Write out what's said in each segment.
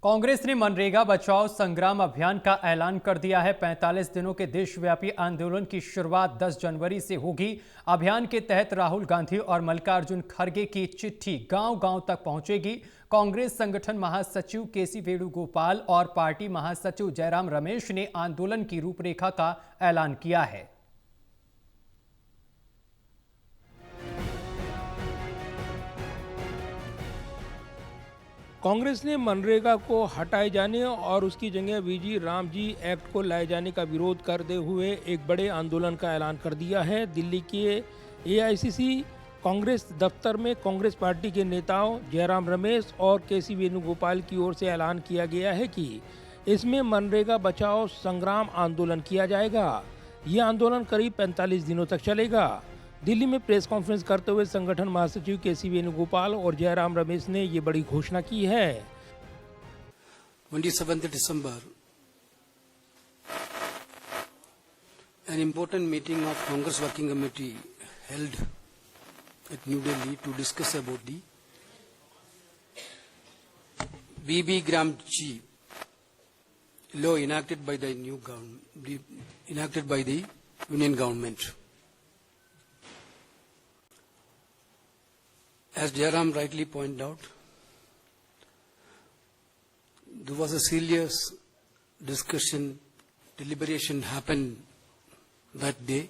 कांग्रेस ने मनरेगा बचाओ संग्राम अभियान का ऐलान कर दिया है। 45 दिनों के देशव्यापी आंदोलन की शुरुआत 10 जनवरी से होगी। अभियान के तहत राहुल गांधी और मल्लिकार्जुन खड़गे की चिट्ठी गांव-गांव तक पहुंचेगी। कांग्रेस संगठन महासचिव केसी वेणुगोपाल और पार्टी महासचिव जयराम रमेश ने आंदोलन की रूपरेखा का ऐलान किया है। कांग्रेस ने मनरेगा को हटाए जाने और उसकी जगह वीजी रामजी एक्ट को लाए जाने का विरोध करते हुए एक बड़े आंदोलन का ऐलान कर दिया है। दिल्ली के एआईसीसी कांग्रेस दफ्तर में कांग्रेस पार्टी के नेताओं जयराम रमेश और केसी वेणुगोपाल की ओर से ऐलान किया गया है कि इसमें मनरेगा बचाओ संग्राम आंदोलन किया जाएगा। ये आंदोलन करीब 45 दिनों तक चलेगा। दिल्ली में प्रेस कॉन्फ्रेंस करते हुए संगठन महासचिव केसी वेणुगोपाल और जयराम रमेश ने ये बड़ी घोषणा की है। 27th December, an important meeting of Congress Working Committee held at New Delhi to discuss about the BB Gram G law enacted by the Union government. As Jairam rightly pointed out, there was a serious discussion, deliberation happened that day.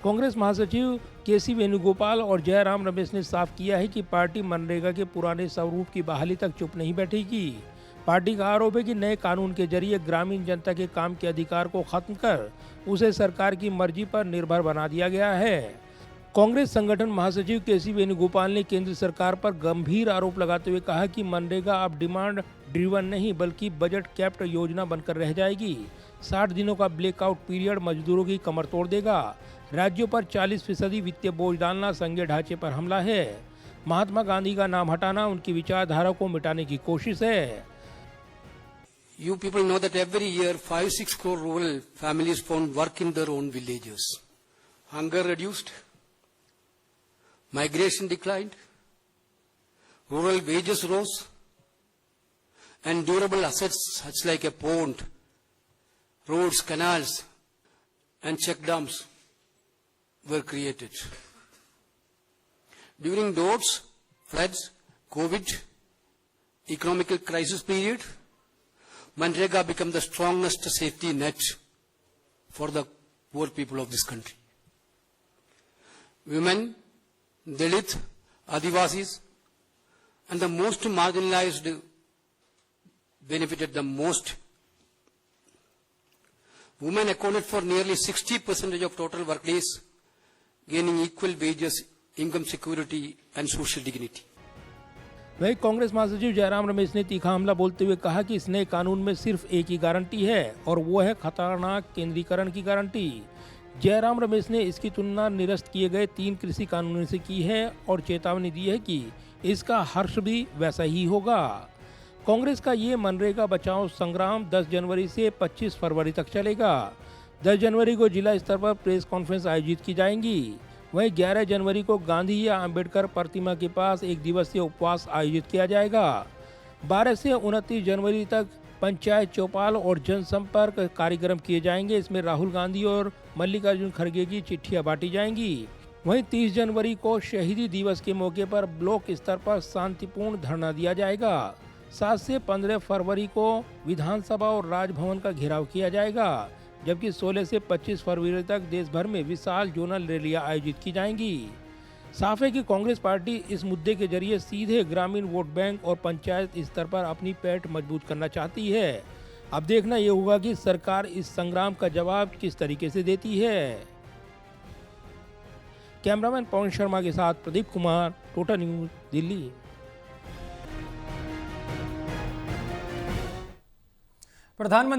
Congress महासचिव केसी वेणुगोपाल और जयराम रमेश ने साफ किया है कि party MNREGA के पुराने स्वरूप की बहाली तक चुप नहीं बैठेगी। पार्टी का आरोप है कि नए कानून के जरिए ग्रामीण जनता के काम के अधिकार को खत्म कर उसे सरकार की मर्जी पर निर्भर बना दिया गया है। कांग्रेस संगठन महासचिव केसी वेणुगोपाल ने केंद्र सरकार पर गंभीर आरोप लगाते हुए कहा कि मनरेगा अब डिमांड ड्रिवन नहीं बल्कि बजट कैप्ड योजना बनकर रह जाएगी। 60 दिनों का ब्लैकआउट पीरियड मजदूरों की कमर तोड़ देगा। राज्यों पर 40% वित्तीय बोझ डालना संघीय ढांचे पर हमला है। महात्मा गांधी का नाम हटाना उनकी विचारधारा को मिटाने की कोशिश है। You people know that every year 5-6 crore rural families found work in their own villages. Hunger reduced. Migration declined, rural wages rose, and durable assets such like a pond, roads, canals, and check dams were created. During droughts, floods, COVID, economic crisis period, Manrega became the strongest safety net for the poor people of this country. Women, Dalit, Adivasis, and the most marginalized benefited the most. Women accounted for nearly 60% of total workplace, gaining equal wages, income security, and social dignity. वही कांग्रेस महासचिव जयराम रमेश ने तीखा हमला बोलते हुए कहा कि इस नए कानून में सिर्फ एक ही गारंटी है और वो है खतरनाक केंद्रीकरण की गारंटी। जयराम रमेश ने इसकी तुलना निरस्त किए गए 3 कृषि कानूनों से की है और चेतावनी दी है कि इसका हर्ष भी वैसा ही होगा। कांग्रेस का ये मनरेगा बचाओ संग्राम 10 जनवरी से 25 फरवरी तक चलेगा। 10 जनवरी को जिला स्तर पर प्रेस कॉन्फ्रेंस आयोजित की जाएंगी। वहीं 11 जनवरी को गांधी या अंबेडकर प्रतिमा के पास एक दिवसीय उपवास आयोजित किया जाएगा। 12 से 29 जनवरी तक पंचायत चौपाल और जनसंपर्क कार्यक्रम किए जाएंगे। इसमें राहुल गांधी और मल्लिकार्जुन खड़गे की चिट्ठियां बांटी जाएंगी। वहीं 30 जनवरी को शहीदी दिवस के मौके पर ब्लॉक स्तर पर शांतिपूर्ण धरना दिया जाएगा। 7 से 15 फरवरी को विधानसभा और राजभवन का घेराव किया जाएगा, जबकि 16 से 25 फरवरी तक देश भर में विशाल जोनल रैलियां आयोजित की जाएंगी। साफ है कि कांग्रेस पार्टी इस मुद्दे के जरिए सीधे ग्रामीण वोट बैंक और पंचायत स्तर पर अपनी पैठ मजबूत करना चाहती है। अब देखना ये होगा कि सरकार इस संग्राम का जवाब किस तरीके से देती है। कैमरामैन पवन शर्मा के साथ प्रदीप कुमार, टोटा न्यूज, दिल्ली। प्रधानमंत्री